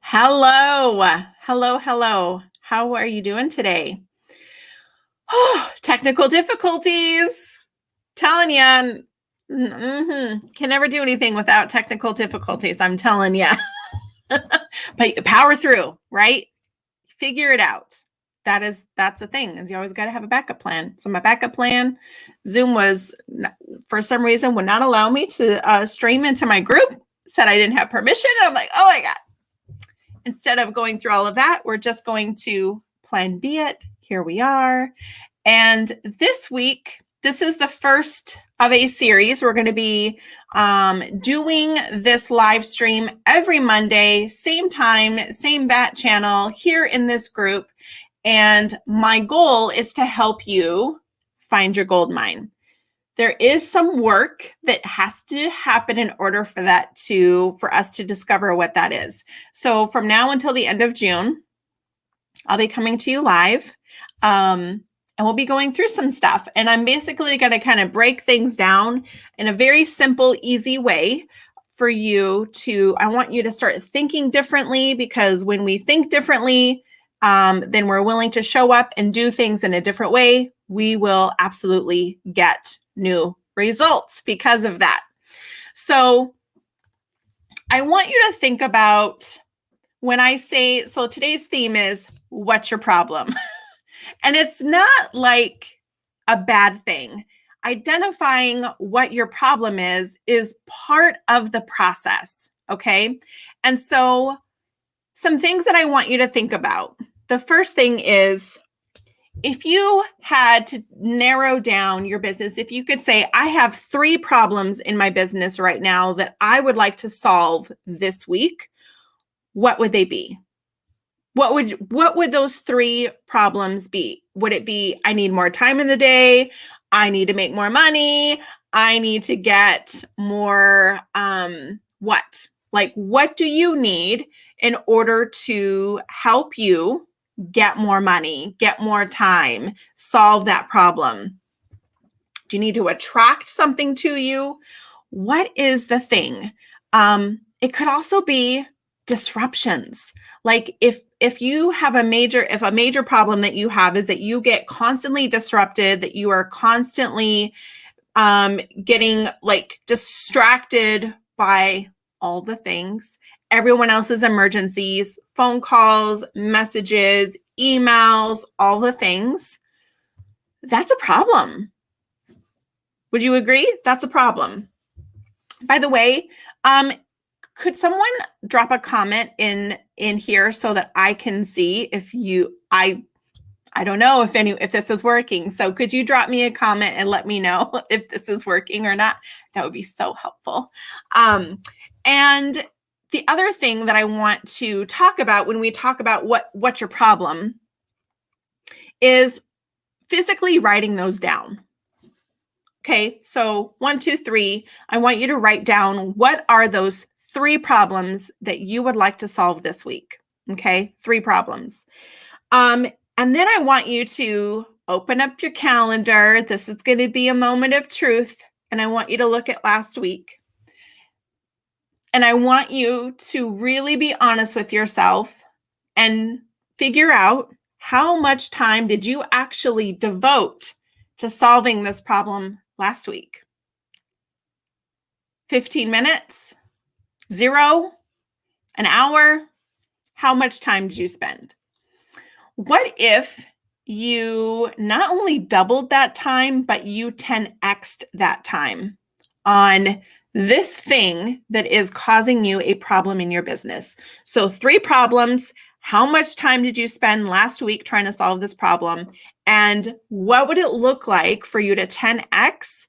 Hello. Hello, hello. How are you doing today? Oh, technical difficulties. Telling you, can never do anything without technical difficulties. I'm telling you. But power through, right? Figure it out. That's the thing, is you always got to have a backup plan. So my backup plan, Zoom was, for some reason, would not allow me to stream into my group. Said I didn't have permission. I'm like, oh my God. Instead of going through all of that, we're just going to plan B it. Here we are. And this week, this is the first of a series. We're going to be doing this live stream every Monday, same time, same bat channel here in this group. And my goal is to help you find your gold mine. There is some work that has to happen in order for us to discover what that is. So from now until the end of June, I'll be coming to you live, and we'll be going through some stuff. And I'm basically going to kind of break things down in a very simple, easy way for you to, I want you to start thinking differently, because when we think differently, then we're willing to show up and do things in a different way. We will absolutely get new results because of that. So I want you to think about, when I say, so today's theme is, what's your problem? And it's not like a bad thing. Identifying what your problem is part of the process, okay? And so some things that I want you to think about. The first thing is, if you had to narrow down your business, if you could say, I have 3 problems in my business right now that I would like to solve this week, what would they be? What would those 3 problems be? Would it be, I need more time in the day, I need to make more money, I need to get more, what? Like, what do you need in order to help you get more money, get more time, solve that problem? Do you need to attract something to you? What is the thing? It could also be disruptions. Like if a major problem that you have is that you get constantly disrupted, that you are constantly getting like distracted by all the things, everyone else's emergencies, phone calls, messages, emails, all the things, that's a problem. Would you agree? That's a problem. By the way, could someone drop a comment in here so that I can see if I don't know if this is working. So could you drop me a comment and let me know if this is working or not? That would be so helpful. And the other thing that I want to talk about when we talk about what's your problem is physically writing those down. Okay, so 1, 2, 3, I want you to write down, what are those 3 problems that you would like to solve this week? Okay, 3 problems. And then I want you to open up your calendar. This is going to be a moment of truth. And I want you to look at last week. And I want you to really be honest with yourself and figure out, how much time did you actually devote to solving this problem last week? 15 minutes? 0? An hour? How much time did you spend? What if you not only doubled that time, but you 10x'd that time on this thing that is causing you a problem in your business? So 3 problems. How much time did you spend last week trying to solve this problem? And what would it look like for you to 10x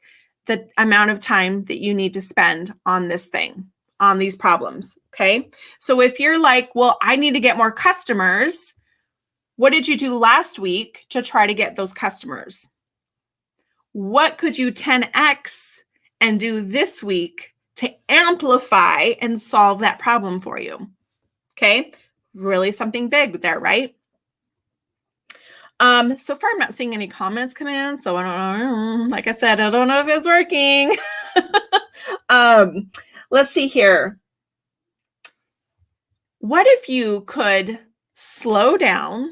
the amount of time that you need to spend on this thing, on these problems? Okay. So if you're like, well, I need to get more customers, what did you do last week to try to get those customers? What could you 10x and do this week to amplify and solve that problem for you? Okay, really something big there, right? So far I'm not seeing any comments come in, so I don't know. Like I said, I don't know if it's working. Let's see here. What if you could slow down?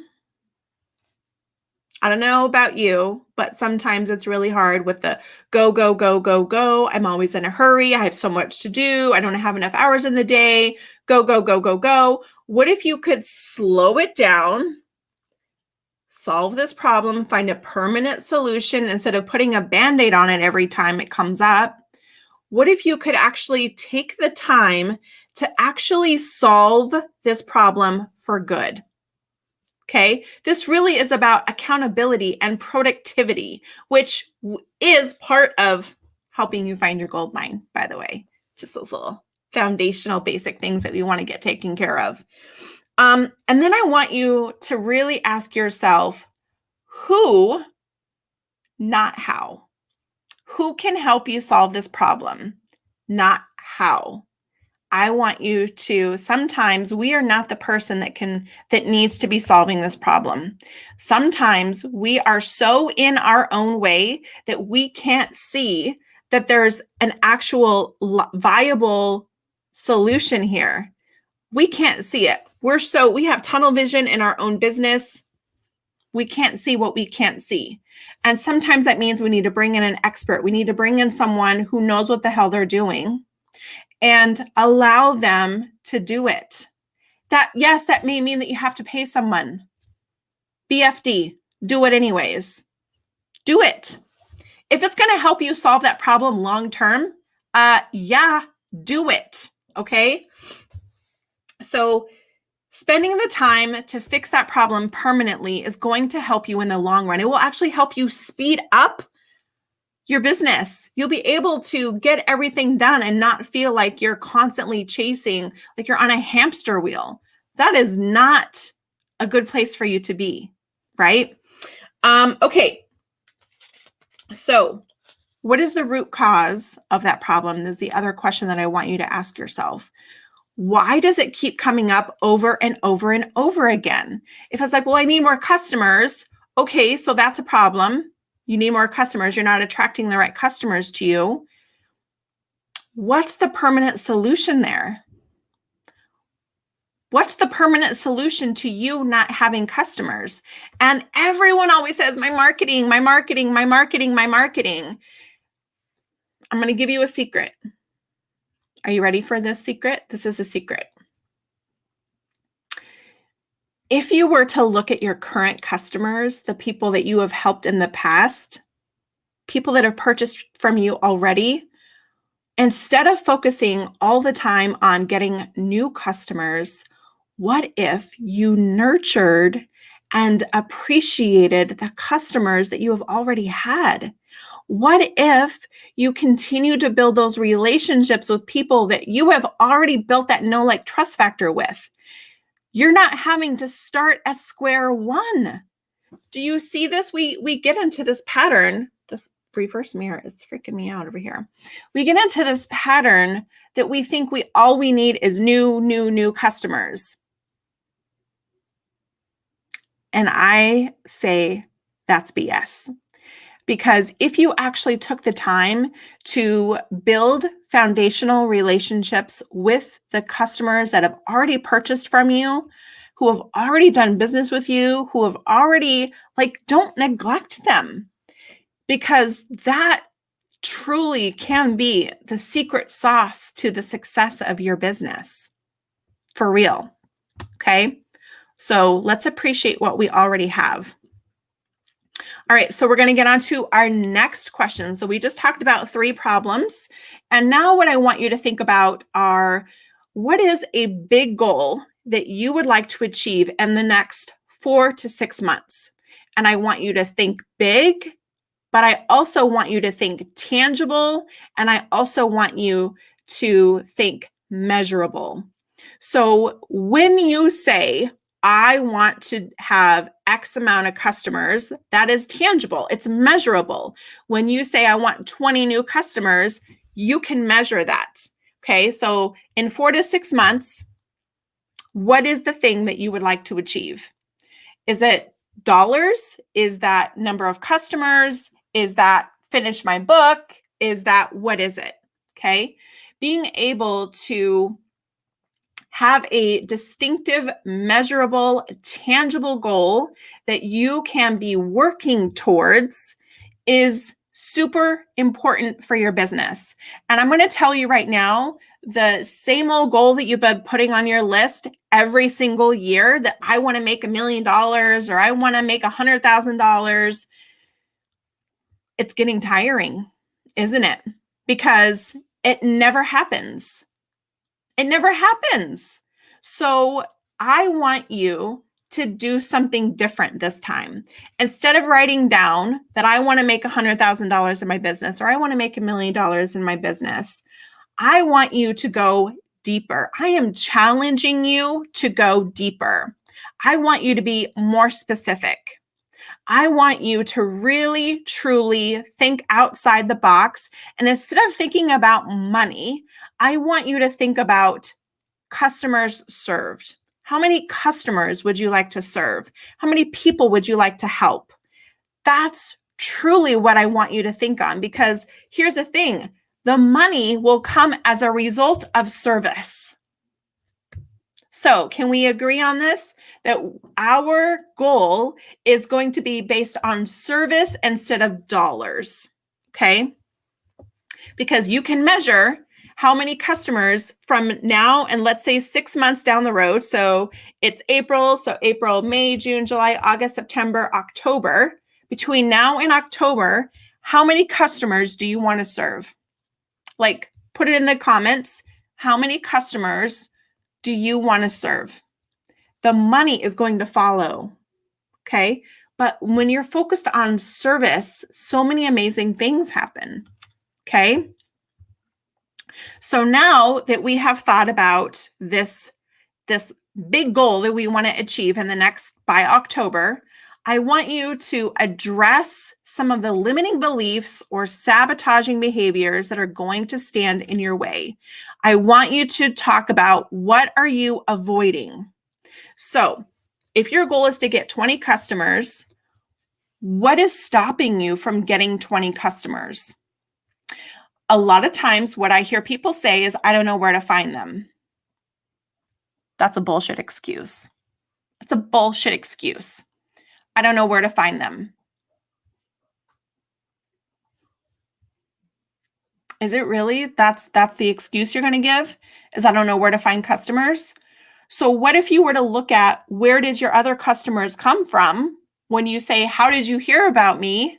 I don't know about you, but sometimes it's really hard with the go, go, go, go, go. I'm always in a hurry. I have so much to do. I don't have enough hours in the day. Go, go, go, go, go. What if you could slow it down, solve this problem, find a permanent solution instead of putting a Band-Aid on it every time it comes up? What if you could actually take the time to actually solve this problem for good? Okay, this really is about accountability and productivity, which is part of helping you find your gold mine, by the way. Just those little foundational basic things that we want to get taken care of. And then I want you to really ask yourself, who, not how. Who can help you solve this problem? Not how. I want you to, sometimes we are not the person that needs to be solving this problem. Sometimes we are so in our own way that we can't see that there's an actual viable solution here. We can't see it. We have tunnel vision in our own business. We can't see what we can't see. And sometimes that means we need to bring in an expert. We need to bring in someone who knows what the hell they're doing and allow them to do it. That may mean that you have to pay someone. BFD, do it anyways. Do it. If it's going to help you solve that problem long term, do it. Okay? So spending the time to fix that problem permanently is going to help you in the long run. It will actually help you speed up your business. You'll be able to get everything done and not feel like you're constantly chasing, like you're on a hamster wheel. That is not a good place for you to be, right? Okay. So what is the root cause of that problem? This is the other question that I want you to ask yourself. Why does it keep coming up over and over and over again? If it's like, well, I need more customers. Okay, so that's a problem. You need more customers. You're not attracting the right customers to you. What's the permanent solution there? What's the permanent solution to you not having customers? And everyone always says, my marketing, my marketing, my marketing, my marketing. I'm going to give you a secret. Are you ready for this secret? This is a secret. If you were to look at your current customers, the people that you have helped in the past, people that have purchased from you already, instead of focusing all the time on getting new customers, what if you nurtured and appreciated the customers that you have already had? What if you continue to build those relationships with people that you have already built that know, like, trust factor with? You're not having to start at square one. Do you see this? We get into this pattern. This reverse mirror is freaking me out over here. We get into this pattern that we think all we need is new customers. And I say that's BS. Because if you actually took the time to build foundational relationships with the customers that have already purchased from you, who have already done business with you, who have already, don't neglect them, because that truly can be the secret sauce to the success of your business. For real. Okay? So let's appreciate what we already have. All right, so we're going to get on to our next question. So we just talked about 3 problems. And now what I want you to think about are, what is a big goal that you would like to achieve in the next 4 to 6 months? And I want you to think big, but I also want you to think tangible, and I also want you to think measurable. So when you say, I want to have X amount of customers, that is tangible. It's measurable. When you say, I want 20 new customers, you can measure that. Okay, so in 4 to 6 months, what is the thing that you would like to achieve? Is it dollars? Is that number of customers? Is that finish my book? What is it? Okay, being able to Have a distinctive, measurable, tangible goal that you can be working towards is super important for your business. And I'm going to tell you right now, the same old goal that you've been putting on your list every single year, that I want to make $1 million or I want to make $100,000, it's getting tiring, isn't it? Because it never happens. It never happens. So I want you to do something different this time. Instead of writing down that I want to make $100,000 in my business or I want to make $1 million in my business, I want you to go deeper. I am challenging you to go deeper. I want you to be more specific. I want you to really, truly think outside the box. And instead of thinking about money, I want you to think about customers served. How many customers would you like to serve? How many people would you like to help? That's truly what I want you to think on, because here's the thing, the money will come as a result of service. So can we agree on this? That our goal is going to be based on service instead of dollars, okay? Because you can measure how many customers from now and let's say 6 months down the road. So it's April, so April, May, June, July, August, September, October. Between now and October, how many customers do you want to serve? Like, put it in the comments. How many customers do you want to serve? The money is going to follow, okay? But when you're focused on service, so many amazing things happen, okay? So now that we have thought about this big goal that we want to achieve by October, I want you to address some of the limiting beliefs or sabotaging behaviors that are going to stand in your way. I want you to talk about, what are you avoiding? So if your goal is to get 20 customers, what is stopping you from getting 20 customers? A lot of times what I hear people say is, I don't know where to find them. That's a bullshit excuse. It's a bullshit excuse. I don't know where to find them. Is it really? That's the excuse you're going to give? Is I don't know where to find customers? So what if you were to look at, where did your other customers come from? When you say, how did you hear about me?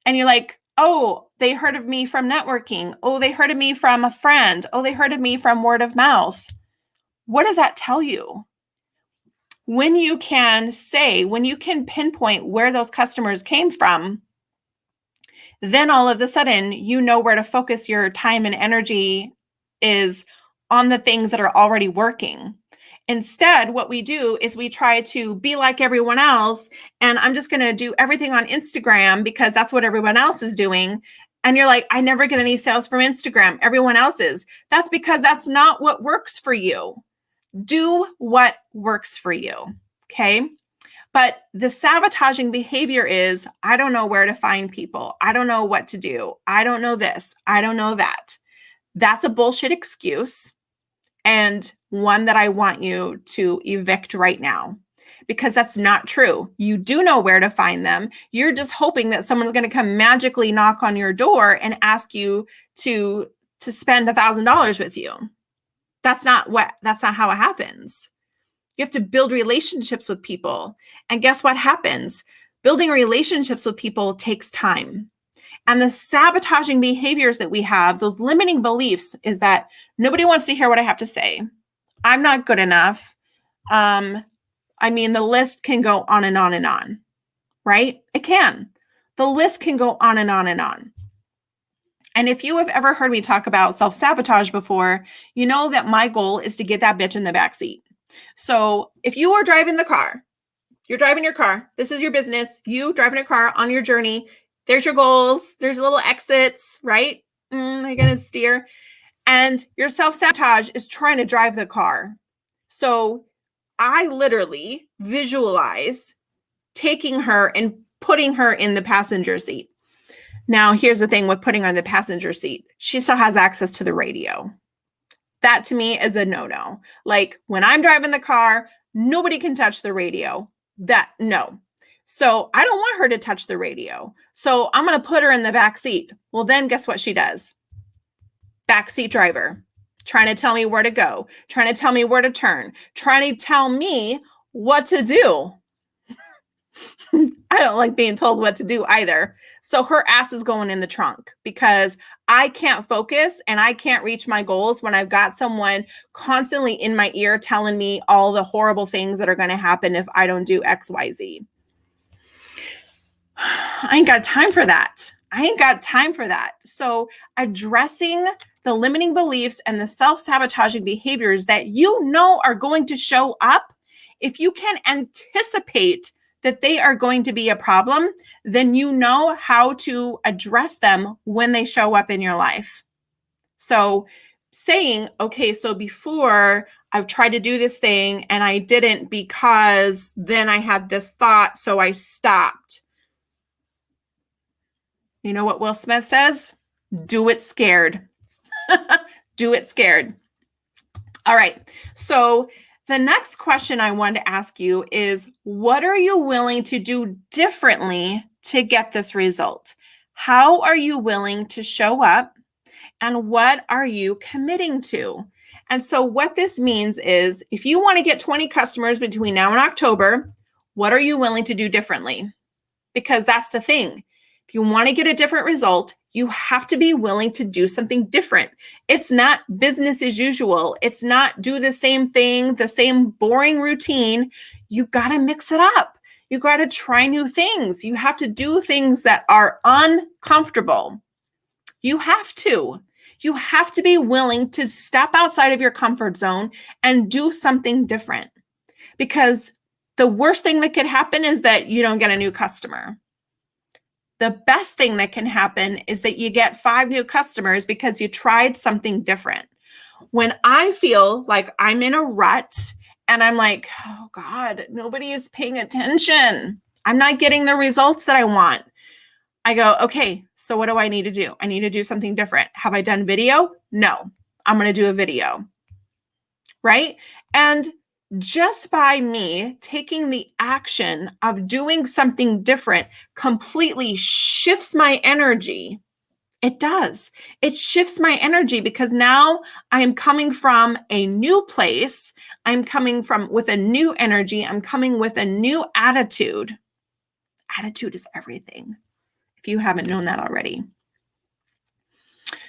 And you're like, oh, they heard of me from networking. Oh, they heard of me from a friend. Oh, they heard of me from word of mouth. What does that tell you? When you can pinpoint where those customers came from, then all of a sudden, you know where to focus your time and energy is on the things that are already working. Instead, what we do is we try to be like everyone else, and I'm just going to do everything on Instagram because that's what everyone else is doing. And you're like, I never get any sales from Instagram. Everyone else is. That's because that's not what works for you. Do what works for you, okay? But the sabotaging behavior is, I don't know where to find people. I don't know what to do. I don't know this. I don't know that. That's a bullshit excuse, and one that I want you to evict right now, because that's not true. You do know where to find them. You're just hoping that someone's going to come magically knock on your door and ask you to spend $1,000 with you. That's not how it happens. You have to build relationships with people. And guess what happens? Building relationships with people takes time. And the sabotaging behaviors that we have, those limiting beliefs, is that nobody wants to hear what I have to say. I'm not good enough. The list can go on and on and on, right? It can. The list can go on and on and on. And if you have ever heard me talk about self-sabotage before, you know that my goal is to get that bitch in the backseat. So if you are driving the car, you're driving your car, this is your business, you driving a car on your journey, there's your goals, there's little exits, right? You're going to steer. And your self-sabotage is trying to drive the car. So I literally visualize taking her and putting her in the passenger seat. Now, here's the thing with putting her in the passenger seat. She still has access to the radio. That to me is a no-no. Like when I'm driving the car, nobody can touch the radio. No. So I don't want her to touch the radio. So I'm going to put her in the back seat. Well, then guess what she does? Backseat driver, trying to tell me where to go, trying to tell me where to turn, trying to tell me what to do. I don't like being told what to do either. So her ass is going in the trunk because I can't focus and I can't reach my goals when I've got someone constantly in my ear telling me all the horrible things that are going to happen if I don't do X, Y, Z. I ain't got time for that. So addressing the limiting beliefs and the self-sabotaging behaviors that you know are going to show up, if you can anticipate that they are going to be a problem, then you know how to address them when they show up in your life. So saying, okay, so before I've tried to do this thing and I didn't because then I had this thought, so I stopped. You know what Will Smith says? Do it scared. Do it scared. All right. So the next question I want to ask you is, what are you willing to do differently to get this result? How are you willing to show up? And what are you committing to? And so what this means is, if you want to get 20 customers between now and October, what are you willing to do differently? Because that's the thing. If you want to get a different result, you have to be willing to do something different. It's not business as usual. It's not do the same thing, the same boring routine. You got to mix it up. You got to try new things. You have to do things that are uncomfortable. You have to. You have to be willing to step outside of your comfort zone and do something different. Because the worst thing that could happen is that you don't get a new customer. The best thing that can happen is that you get 5 new customers because you tried something different. When I feel like I'm in a rut and I'm like, oh God, nobody is paying attention. I'm not getting the results that I want. I go, okay, so what do I need to do? I need to do something different. Have I done video? No, I'm going to do a video. Right? And just by me taking the action of doing something different completely shifts my energy. It does. It shifts my energy because now I am coming from a new place. I'm coming from with a new energy. I'm coming with a new attitude. Attitude is everything, if you haven't known that already.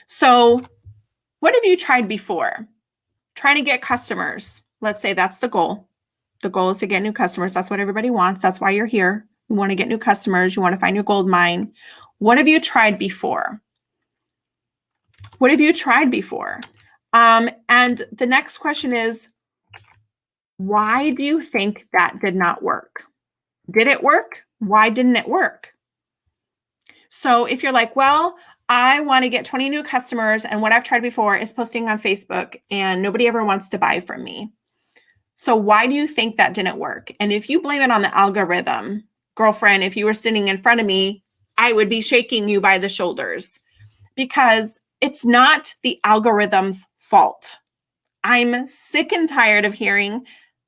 So what have you tried before? Trying to get customers. Let's say that's the goal. The goal is to get new customers. That's what everybody wants. That's why you're here. You want to get new customers. You want to find your gold mine. What have you tried before? What have you tried before? And the next question is, why do you think that did not work? Did it work? Why didn't it work? So if you're like, well, I want to get 20 new customers, and what I've tried before is posting on Facebook, and nobody ever wants to buy from me. So why do you think that didn't work? And if you blame it on the algorithm, girlfriend, if you were sitting in front of me, I would be shaking you by the shoulders because it's not the algorithm's fault. I'm sick and tired of hearing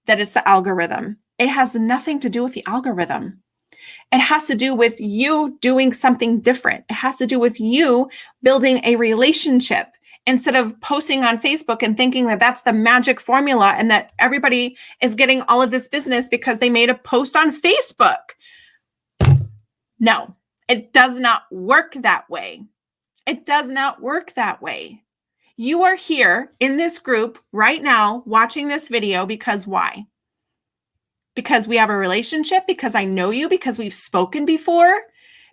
that it's the algorithm. It has nothing to do with the algorithm. It has to do with you doing something different. It has to do with you building a relationship instead of posting on Facebook and thinking that that's the magic formula and that everybody is getting all of this business because they made a post on Facebook. No, it does not work that way. It does not work that way. You are here in this group right now watching this video because why? Because we have a relationship, because I know you, because we've spoken before,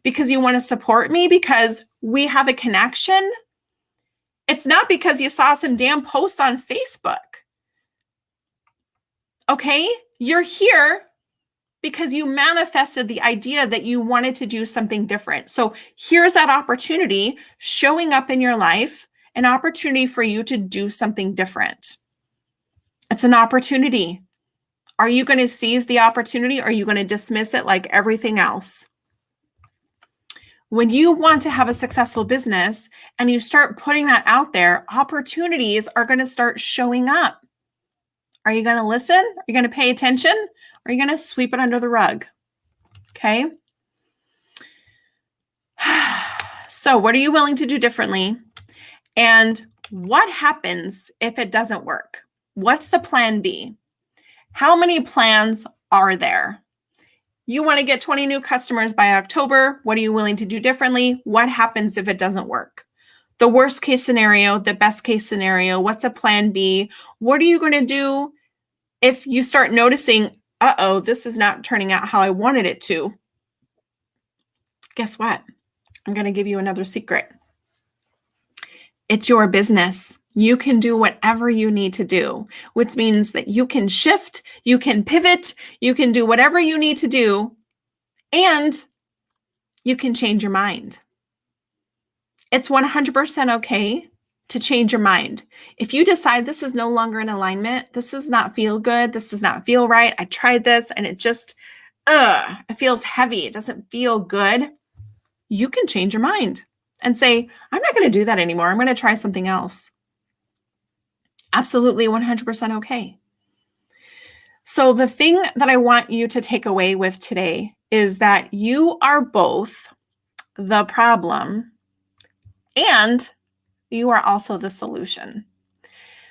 because you want to support me, because we have a connection. It's not because you saw some damn post on Facebook. Okay? You're here because you manifested the idea that you wanted to do something different. So here's that opportunity showing up in your life, an opportunity for you to do something different. It's an opportunity. Are you going to seize the opportunity or are you going to dismiss it like everything else? When you want to have a successful business and you start putting that out there, opportunities are going to start showing up. Are you going to listen? Are you going to pay attention? Or are you going to sweep it under the rug? Okay. So what are you willing to do differently? And what happens if it doesn't work? What's the plan B? How many plans are there? You want to get 20 new customers by October. What are you willing to do differently? What happens if it doesn't work? The worst case scenario, the best case scenario, what's a plan B? What are you going to do if you start noticing, uh-oh, this is not turning out how I wanted it to? Guess what? I'm going to give you another secret. It's your business. You can do whatever you need to do, which means that you can shift, you can pivot, you can do whatever you need to do, and you can change your mind. It's 100% okay to change your mind. If you decide this is no longer in alignment, this does not feel good, this does not feel right, I tried this and it just, it feels heavy, it doesn't feel good, you can change your mind and say, I'm not going to do that anymore. I'm going to try something else. Absolutely 100% okay. So the thing that I want you to take away with today is that you are both the problem and you are also the solution.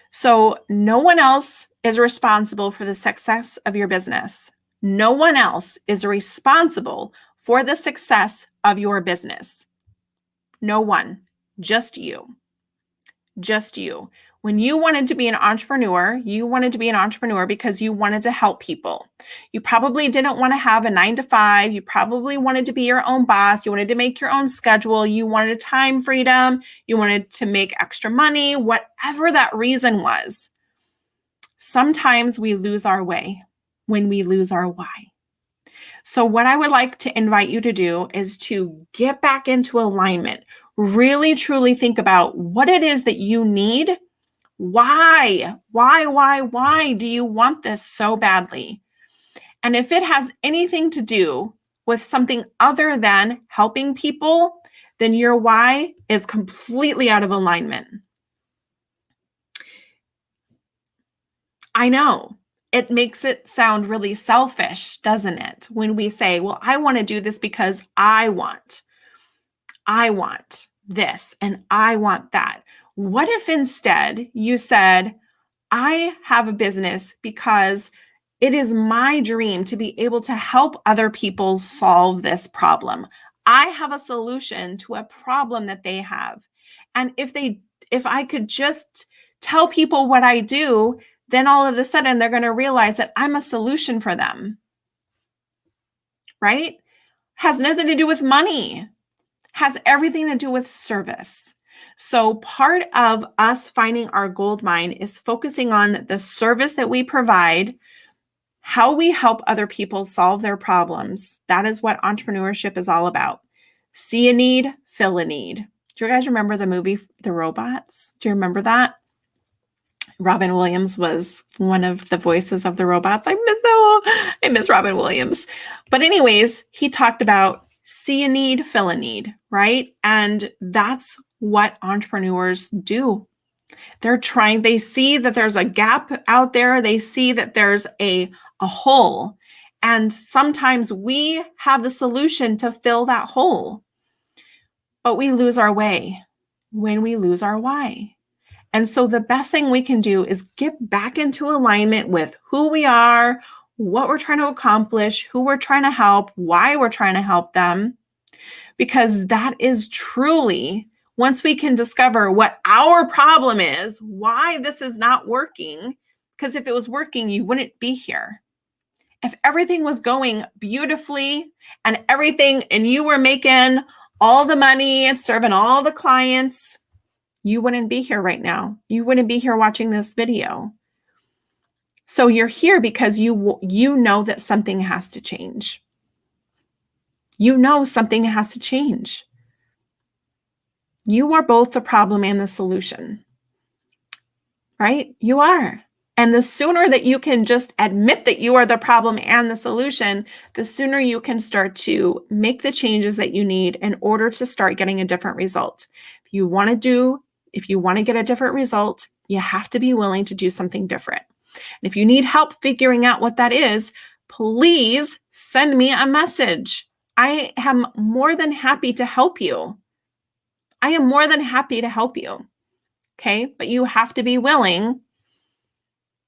So no one else is responsible for the success of your business. No one else is responsible for the success of your business. No one, just you. Just you. When you wanted to be an entrepreneur, you wanted to be an entrepreneur because you wanted to help people. You probably didn't want to have a 9-to-5. You probably wanted to be your own boss. You wanted to make your own schedule. You wanted time freedom. You wanted to make extra money, whatever that reason was. Sometimes we lose our way when we lose our why. So what I would like to invite you to do is to get back into alignment. Really, truly think about what it is that you need. Why do you want this so badly? And if it has anything to do with something other than helping people, then your why is completely out of alignment. I know. It makes it sound really selfish, doesn't it? When we say, well, I want to do this because I want this and I want that. What if instead you said, I have a business because it is my dream to be able to help other people solve this problem. I have a solution to a problem that they have. And if I could just tell people what I do, then all of a sudden they're going to realize that I'm a solution for them. Right? Has nothing to do with money. Has everything to do with service. So part of us finding our gold mine is focusing on the service that we provide, how we help other people solve their problems. That is what entrepreneurship is all about. See a need, fill a need. Do you guys remember the movie The Robots? Do you remember that? Robin Williams was one of the voices of the robots. I miss Robin Williams. But anyways, he talked about see a need, fill a need, right? And that's what entrepreneurs do. They see that there's a gap out there. They see that there's a hole. And sometimes we have the solution to fill that hole. But we lose our way when we lose our why. And so the best thing we can do is get back into alignment with who we are, what we're trying to accomplish, who we're trying to help, why we're trying to help them. Because that is truly, once we can discover what our problem is, why this is not working, because if it was working, you wouldn't be here. If everything was going beautifully and you were making all the money and serving all the clients, you wouldn't be here right now. You wouldn't be here watching this video. So you're here because you know that something has to change. You know something has to change. You are both the problem and the solution, right? You are. And the sooner that you can just admit that you are the problem and the solution, the sooner you can start to make the changes that you need in order to start getting a different result. If you want to get a different result, you have to be willing to do something different. And if you need help figuring out what that is, please send me a message. I am more than happy to help you. I am more than happy to help you. Okay, but you have to be willing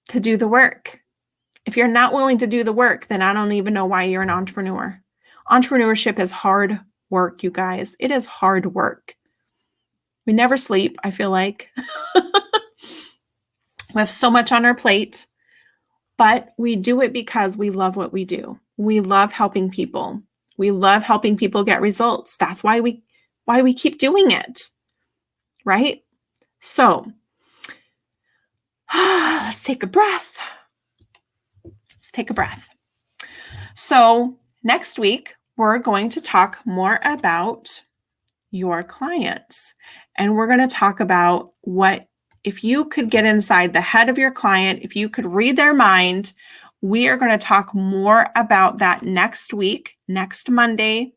to do the work. If you're not willing to do the work, then I don't even know why you're an entrepreneur. Entrepreneurship is hard work, you guys. It is hard work. We never sleep, I feel like. We have so much on our plate, but we do it because we love what we do. We love helping people. We love helping people get results. That's why we keep doing it, right? So, let's take a breath. Take a breath. So next week, we're going to talk more about your clients. And we're going to talk about what, if you could get inside the head of your client, if you could read their mind, we are going to talk more about that next week, next Monday.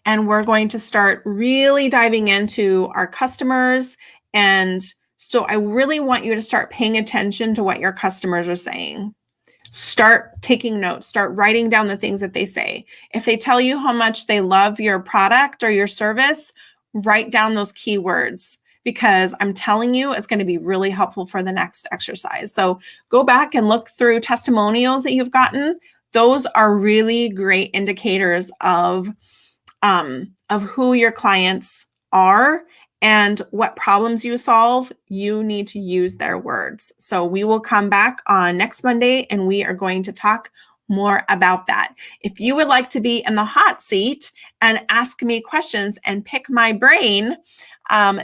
And we're going to start really diving into our customers. And so I really want you to start paying attention to what your customers are saying. Start taking notes, start writing down the things that they say. If they tell you how much they love your product or your service, write down those keywords, because I'm telling you, it's going to be really helpful for the next exercise. So go back and look through testimonials that you've gotten. Those are really great indicators of who your clients are and what problems you solve. You need to use their words. So we will come back on next Monday and we are going to talk more about that. If you would like to be in the hot seat and ask me questions and pick my brain,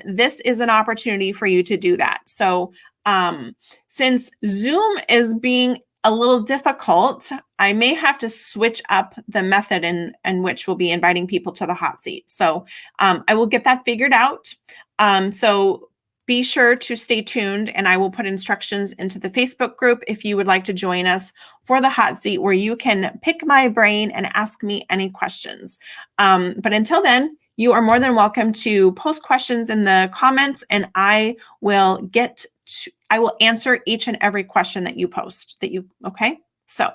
this is an opportunity for you to do that. So since Zoom is being a little difficult, I may have to switch up the method in which we'll be inviting people to the hot seat. So I will get that figured out. So be sure to stay tuned, and I will put instructions into the Facebook group if you would like to join us for the hot seat, where you can pick my brain and ask me any questions. But until then, you are more than welcome to post questions in the comments, and I will answer each and every question that you post. Okay? So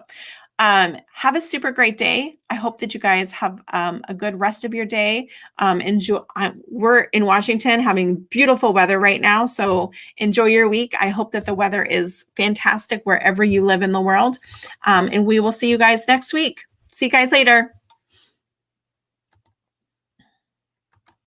have a super great day. I hope that you guys have a good rest of your day. Enjoy. We're in Washington having beautiful weather right now, so enjoy your week. I hope that the weather is fantastic wherever you live in the world. And we will see you guys next week. See you guys later.